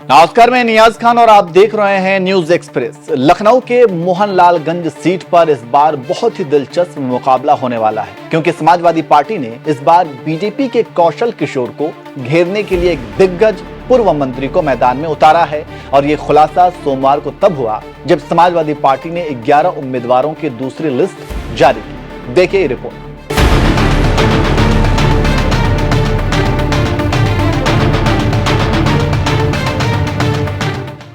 नमस्कार, मैं नियाज खान और आप देख रहे हैं न्यूज एक्सप्रेस। लखनऊ के मोहनलालगंज सीट पर इस बार बहुत ही दिलचस्प मुकाबला होने वाला है, क्योंकि समाजवादी पार्टी ने इस बार बीजेपी के कौशल किशोर को घेरने के लिए एक दिग्गज पूर्व मंत्री को मैदान में उतारा है। और ये खुलासा सोमवार को तब हुआ जब समाजवादी पार्टी ने 11 उम्मीदवारों की दूसरी लिस्ट जारी की। देखिए रिपोर्ट।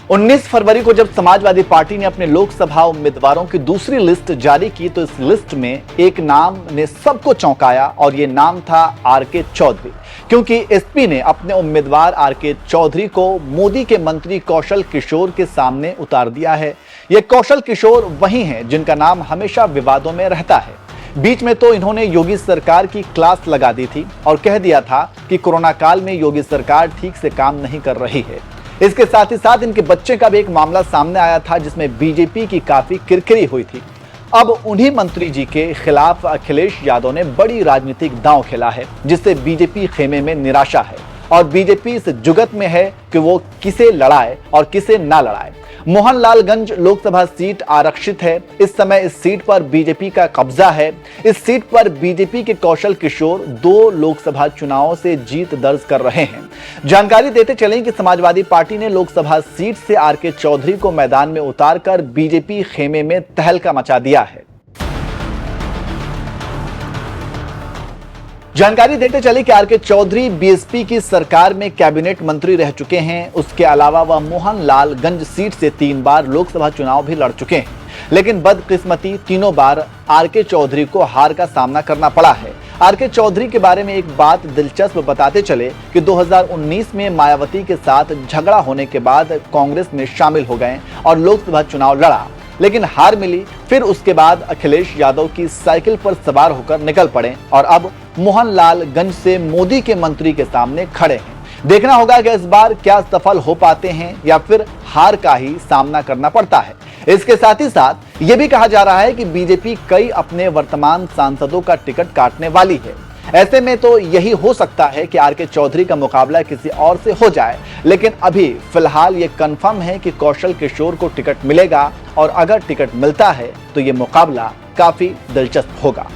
19 फरवरी को जब समाजवादी पार्टी ने अपने लोकसभा उम्मीदवारों की दूसरी लिस्ट जारी की तो इस लिस्ट में एक नाम ने सबको चौंकाया और ये नाम था आरके चौधरी, क्योंकि एसपी ने अपने उम्मीदवार आरके चौधरी को मोदी के मंत्री कौशल किशोर के सामने उतार दिया है। ये कौशल किशोर वही हैं जिनका नाम हमेशा विवादों में रहता है। बीच में तो इन्होंने योगी सरकार की क्लास लगा दी थी और कह दिया था कि कोरोना काल में योगी सरकार ठीक से काम नहीं कर रही है। इसके साथ ही साथ इनके बच्चे का भी एक मामला सामने आया था जिसमें बीजेपी की काफी किरकिरी हुई थी। अब उन्हीं मंत्री जी के खिलाफ अखिलेश यादव ने बड़ी राजनीतिक दांव खेला है, जिससे बीजेपी खेमे में निराशा है और बीजेपी इस जुगत में है कि वो किसे लड़ाए और किसे ना लड़ाए। मोहनलालगंज लोकसभा सीट आरक्षित है। इस समय इस सीट पर बीजेपी का कब्जा है। इस सीट पर बीजेपी के कौशल किशोर 2 लोकसभा चुनावों से जीत दर्ज कर रहे हैं। जानकारी देते चलें कि समाजवादी पार्टी ने लोकसभा सीट से आरके चौधरी को मैदान में उतारकर बीजेपी खेमे में तहलका मचा दिया है। जानकारी देते चले कि आरके चौधरी बीएसपी की सरकार में कैबिनेट मंत्री रह चुके हैं। उसके अलावा वह मोहनलालगंज सीट से 3 बार लोकसभा चुनाव भी लड़ चुके हैं, लेकिन बदकिस्मती तीनों बार आरके चौधरी को हार का सामना करना पड़ा है। आरके चौधरी के बारे में एक बात दिलचस्प बताते चले कि 2019 में मायावती के साथ झगड़ा होने के बाद कांग्रेस में शामिल हो गए और लोकसभा चुनाव लड़ा, लेकिन हार मिली। फिर उसके बाद अखिलेश यादव की साइकिल पर सवार होकर निकल पड़े और अब मोहनलालगंज से मोदी के मंत्री के सामने खड़े हैं। देखना होगा कि इस बार क्या सफल हो पाते हैं या फिर हार का ही सामना करना पड़ता है। इसके साथ ही साथ यह भी कहा जा रहा है कि बीजेपी कई अपने वर्तमान सांसदों का टिकट काटने वाली है। ऐसे में तो यही हो सकता है कि आरके चौधरी का मुकाबला किसी और से हो जाए, लेकिन अभी फिलहाल ये कंफर्म है कि कौशल किशोर को टिकट मिलेगा और अगर टिकट मिलता है तो ये मुकाबला काफी दिलचस्प होगा।